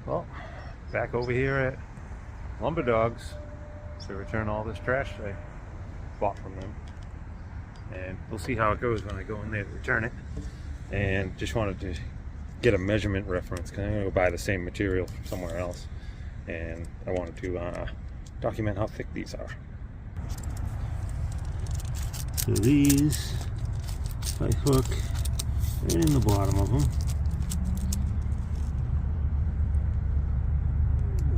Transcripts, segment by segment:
Well, back over here at Lumber Dogs to return all this trash I bought from them. And we'll see how it goes when I go in there to return it. And just wanted to get a measurement reference because I'm going to go buy the same material from somewhere else. And I wanted to document how thick these are. So these, if I hook right in the bottom of them,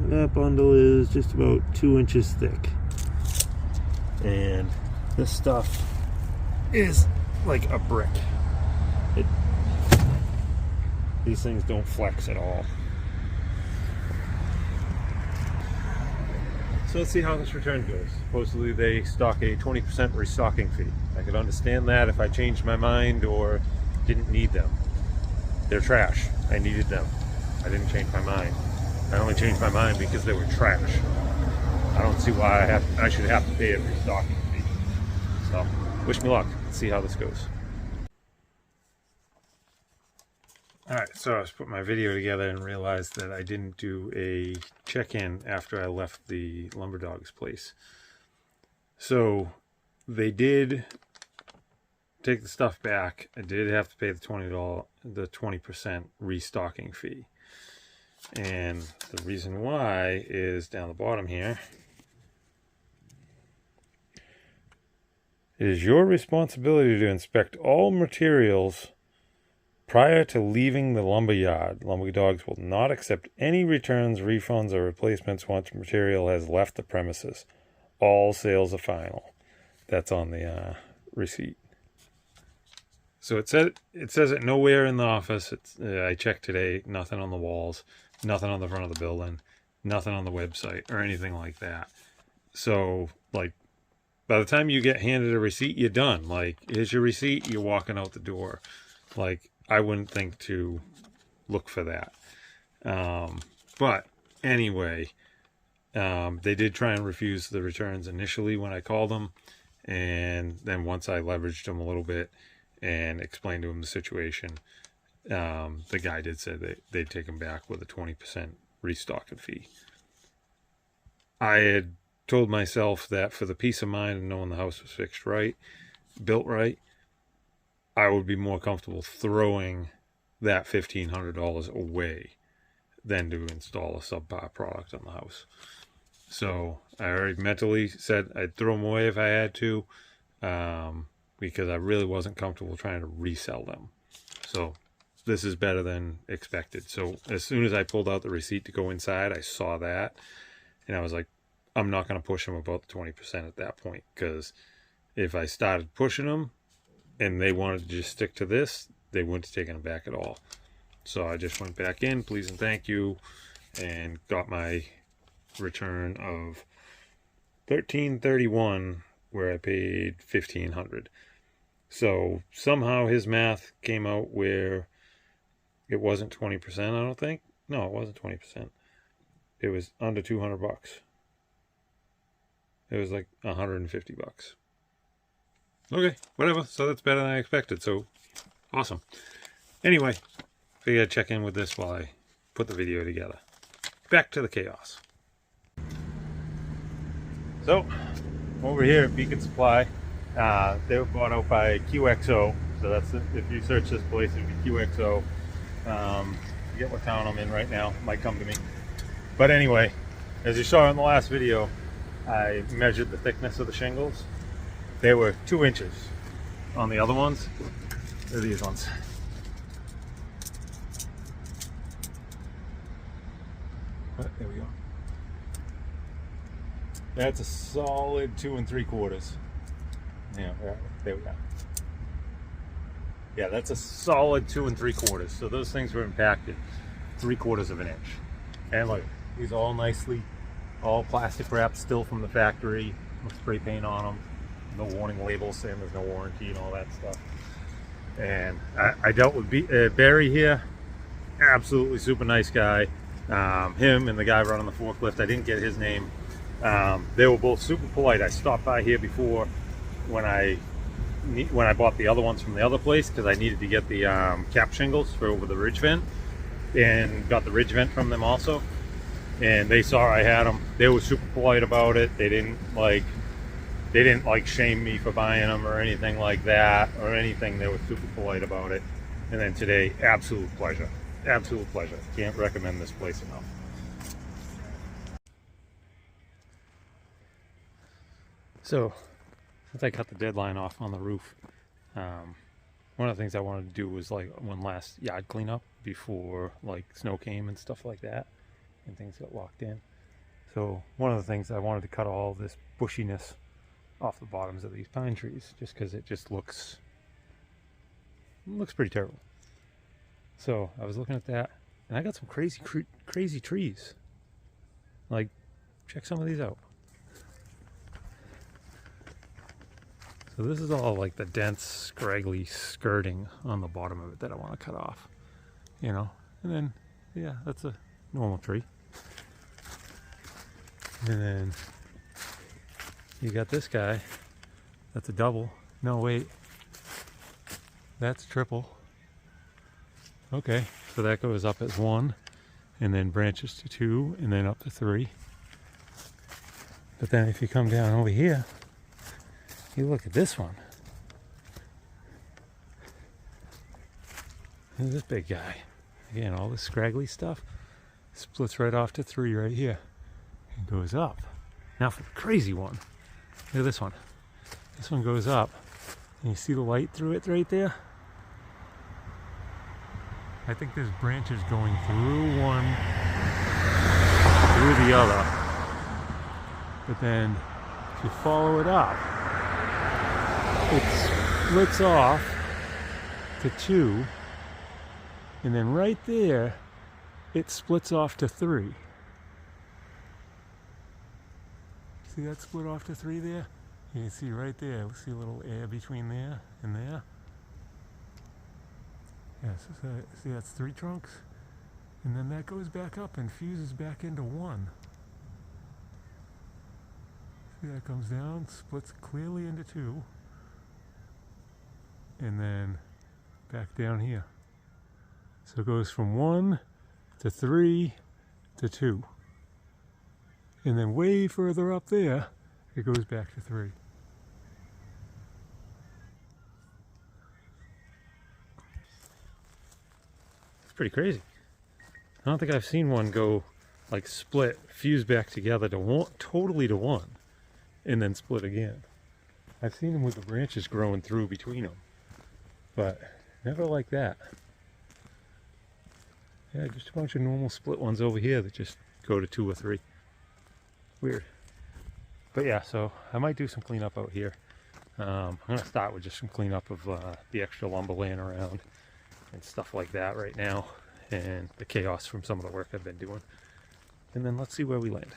that bundle is just about 2 inches thick. And this stuff is like a brick. These things don't flex at all. So let's see how this return goes. Supposedly they stock a 20% restocking fee. I could understand that if I changed my mind or didn't need them. They're trash. I needed them. I didn't change my mind. I only changed my mind because they were trash. I don't see why I should have to pay a restocking fee. So, wish me luck. Let's see how this goes. Alright, so I was putting my video together and realized that I didn't do a check-in after I left the Lumber Dogs place. So, they did take the stuff back. I did have to pay the $20% restocking fee. And the reason why is down the bottom here. It is your responsibility to inspect all materials prior to leaving the lumber yard. Lumber Dogs will not accept any returns, refunds, or replacements once material has left the premises. All sales are final. That's on the receipt. So it says it nowhere in the office. I checked today. Nothing on the walls. Nothing on the front of the building. Nothing on the website or anything like that. So, like, by the time you get handed a receipt, you're done. Like, here's your receipt. You're walking out the door. Like, I wouldn't think to look for that. But anyway, they did try and refuse the returns initially when I called them. And then once I leveraged them a little bit and explained to him the situation, the guy did say that they'd take him back with a 20% restocking fee. I had told myself that for the peace of mind and knowing the house was fixed right, built right, I would be more comfortable throwing that $1,500 away than to install a subpar product on the house. So I already mentally said I'd throw them away if I had to, because I really wasn't comfortable trying to resell them. So this is better than expected. So as soon as I pulled out the receipt to go inside, I saw that, and I was like, I'm not going to push them about the 20% at that point, because if I started pushing them and they wanted to just stick to this, they wouldn't have taken them back at all. So I just went back in, please and thank you, and got my return of $1,331 where I paid $1,500. So somehow his math came out where it wasn't 20%, I don't think. No, it wasn't 20%. It was under $200. It was like $150. Okay, whatever. So that's better than I expected. So awesome. Anyway, figured I'd check in with this while I put the video together. Back to the chaos. So over here at Beacon Supply, they were bought out by QXO. So that's if you search this place, it would be QXO. Forget what town I'm in right now. It might come to me. But anyway, as you saw in the last video, I measured the thickness of the shingles. They were 2 inches on the other ones. They're these ones. But there we go. That's a solid 2 3/4. Yeah, there we go. Yeah, that's a solid 2 3/4. So those things were impacted 3/4 of an inch. And look, these are all nicely, all plastic wrapped still from the factory. No spray paint on them. No warning labels saying there's no warranty and all that stuff. And I dealt with Barry here. Absolutely super nice guy. Him and the guy running the forklift, I didn't get his name. They were both super polite. I stopped by here before when I bought the other ones from the other place because I needed to get the cap shingles for over the ridge vent. and got the ridge vent from them also. And they saw I had them. They were super polite about it. They didn't like shame me for buying them or anything like that or anything. They were super polite about it. And then today, absolute pleasure. Absolute pleasure. Can't recommend this place enough. So, since I cut the deadline off on the roof, one of the things I wanted to do was like one last yard cleanup before like snow came and stuff like that, and things got locked in. So one of the things I wanted to cut all this bushiness off the bottoms of these pine trees, just because it just looks pretty terrible. So I was looking at that, and I got some crazy trees. Like, check some of these out. So this is all like the dense, scraggly skirting on the bottom of it that I want to cut off, you know. And then, yeah, that's a normal tree. And then you got this guy. That's a double. No, wait. That's triple. Okay, so that goes up as 1, and then branches to 2, and then up to 3. But then if you come down over here, you look at this one. Look at this big guy. Again, all this scraggly stuff splits right off to 3 right here and goes up. Now for the crazy one, look at this one. This one goes up, and you see the light through it right there? I think there's branches going through one, through the other. But then if you follow it up, it splits off to 2, and then right there it splits off to 3. See that split off to 3 there? You can see right there, see a little air between there and there. Yeah, so see that's 3 trunks, and then that goes back up and fuses back into 1. See, that comes down, splits clearly into 2, and then back down here. So it goes from 1 to 3 to 2. And then way further up there, it goes back to 3. It's pretty crazy. I don't think I've seen one go like split, fuse back together to 1, totally to 1, and then split again. I've seen them with the branches growing through between them, but never like that. Yeah, just a bunch of normal split ones over here that just go to 2 or 3. Weird. But yeah, so I might do some cleanup out here. I'm going to start with just some cleanup of the extra lumber laying around and stuff like that right now, and the chaos from some of the work I've been doing. And then let's see where we land.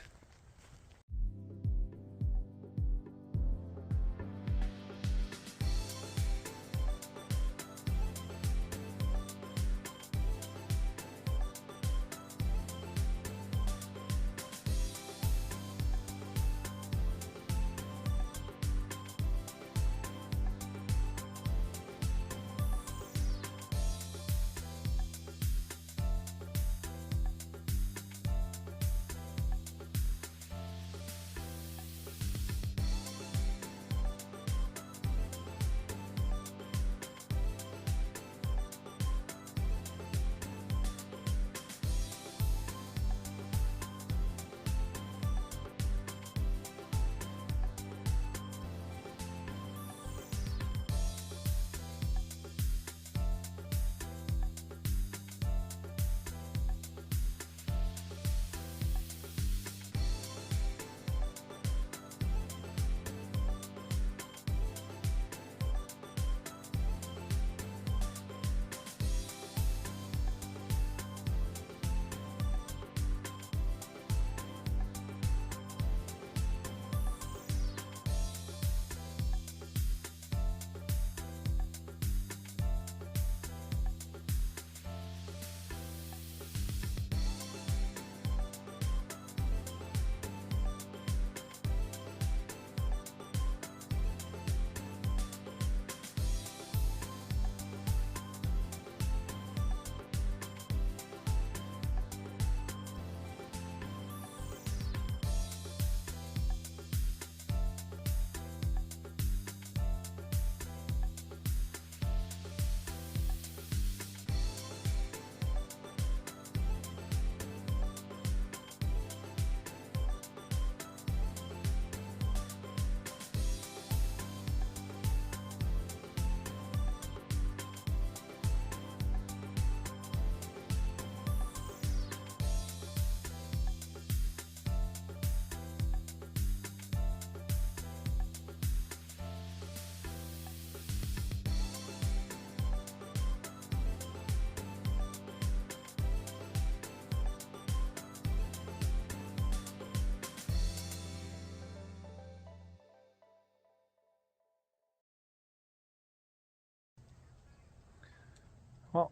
Well,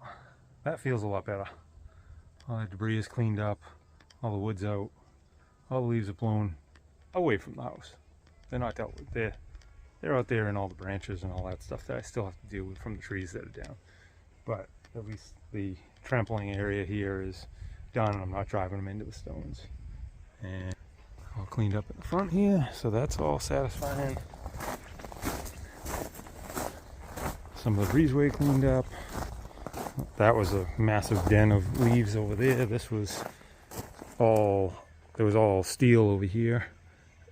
that feels a lot better. All that debris is cleaned up, all the wood's out, all the leaves are blown away from the house. They're not dealt with. They're out there in all the branches and all that stuff that I still have to deal with from the trees that are down. But at least the trampling area here is done, and I'm not driving them into the stones. And all cleaned up in the front here, so that's all satisfying. Some of the breezeway cleaned up. That was a massive den of leaves over there. There was all steel over here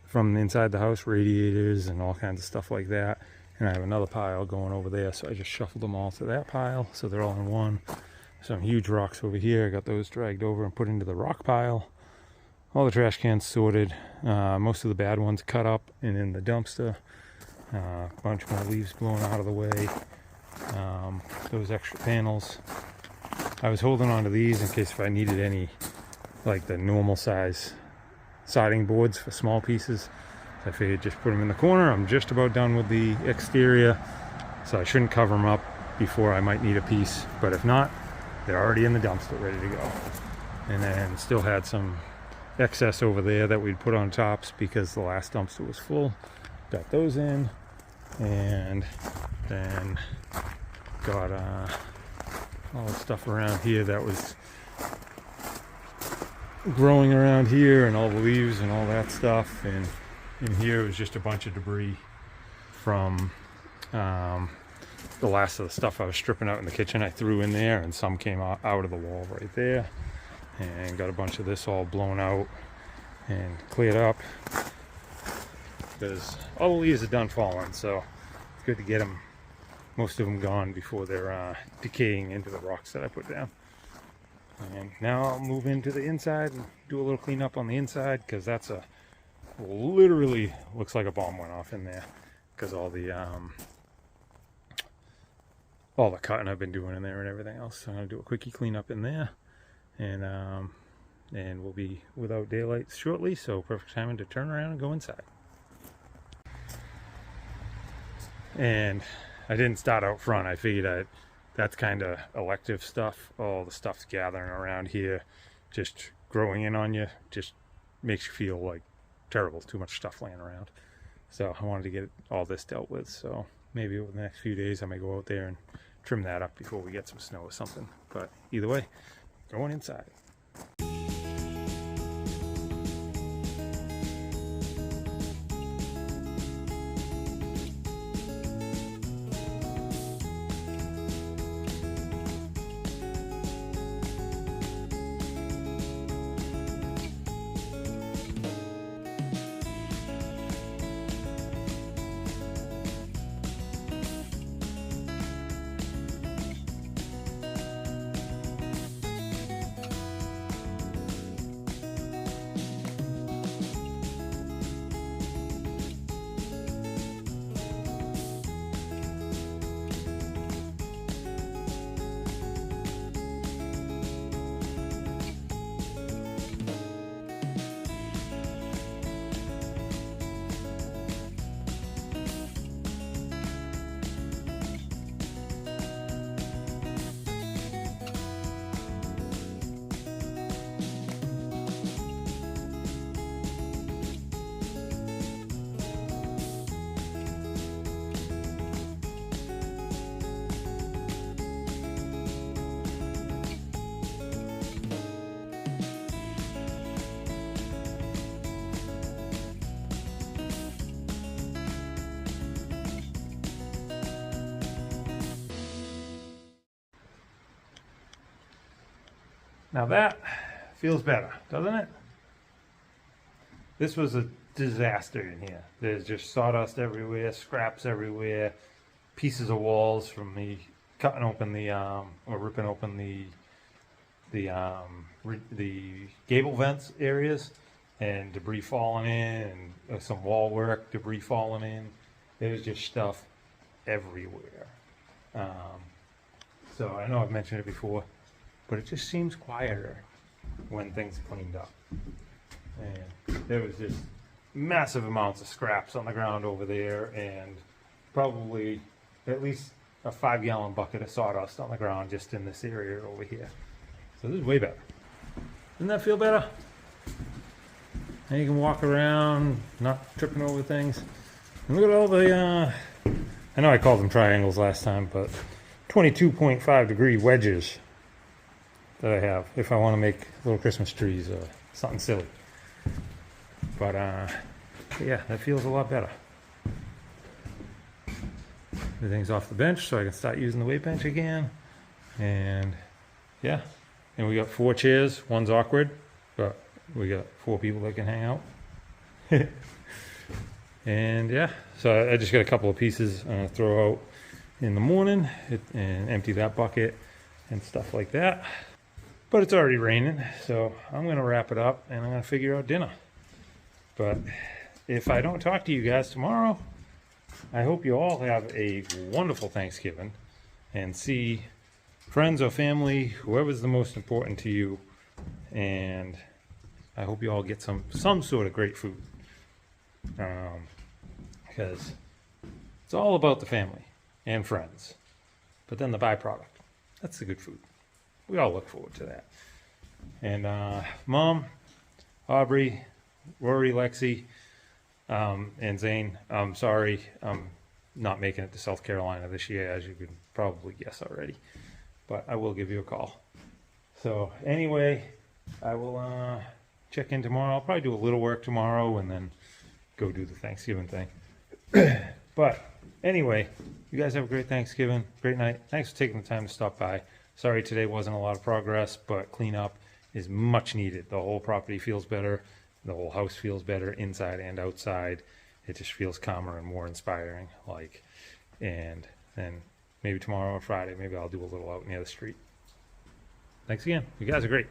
from inside the house, radiators and all kinds of stuff like that. And I have another pile going over there, so I just shuffled them all to that pile, so they're all in one. Some huge rocks over here. I got those dragged over and put into the rock pile. All the trash cans sorted. Most of the bad ones cut up and in the dumpster. A bunch more leaves blown out of the way. Those extra panels. I was holding on to these in case if I needed any, like the normal size siding boards for small pieces. So I figured just put them in the corner. I'm just about done with the exterior, so I shouldn't cover them up before I might need a piece. But if not, they're already in the dumpster ready to go. And then still had some excess over there that we'd put on tops because the last dumpster was full. Got those in, and then got all the stuff around here that was growing around here, and all the leaves and all that stuff. And in here was just a bunch of debris from the last of the stuff I was stripping out in the kitchen. I threw in there, and some came out of the wall right there, and got a bunch of this all blown out and cleared up because all the leaves are done falling, so it's good to get them, most of them gone before they're decaying into the rocks that I put down. And now I'll move into the inside and do a little cleanup on the inside, because that's literally looks like a bomb went off in there, because all the cutting I've been doing in there and everything else. So I'm gonna do a quickie cleanup in there, and we'll be without daylight shortly, so perfect timing to turn around and go inside. And I didn't start out front. I figured that's kind of elective stuff. All the stuff's gathering around here, just growing in on you, just makes you feel like terrible, too much stuff laying around. So I wanted to get all this dealt with, so maybe over the next few days I may go out there and trim that up before we get some snow or something. But either way, going inside. Now that feels better, doesn't it? This was a disaster in here. There's just sawdust everywhere, scraps everywhere, pieces of walls from me cutting open the or ripping open the gable vents areas, and debris falling in, and some wall work, debris falling in. There's just stuff everywhere. So I know I've mentioned it before, but it just seems quieter when things are cleaned up. And there was just massive amounts of scraps on the ground over there, and probably at least a 5-gallon bucket of sawdust on the ground just in this area over here. So this is way better. Doesn't that feel better? Now you can walk around, not tripping over things. And look at all the, I know I called them triangles last time, but 22.5 degree wedges that I have if I want to make little Christmas trees or something silly. But yeah, that feels a lot better. Everything's off the bench, so I can start using the weight bench again. And yeah, and we got 4 chairs. One's awkward, but we got 4 people that can hang out. And yeah, so I just got a couple of pieces I'm gonna throw out in the morning and empty that bucket and stuff like that. But it's already raining, so I'm gonna wrap it up and I'm gonna figure out dinner. But if I don't talk to you guys tomorrow, I hope you all have a wonderful Thanksgiving and see friends or family, whoever's the most important to you. And I hope you all get some sort of great food. Because it's all about the family and friends. But then the byproduct, that's the good food. We all look forward to that. And Mom, Aubrey, Rory, Lexi, and Zane, I'm sorry I'm not making it to South Carolina this year, as you can probably guess already. But I will give you a call. So anyway, I will check in tomorrow. I'll probably do a little work tomorrow and then go do the Thanksgiving thing. But anyway, you guys have a great Thanksgiving, great night. Thanks for taking the time to stop by. Sorry today wasn't a lot of progress, but cleanup is much needed. The whole property feels better. The whole house feels better inside and outside. It just feels calmer and more inspiring. And then maybe tomorrow or Friday, maybe I'll do a little out near the street. Thanks again. You guys are great.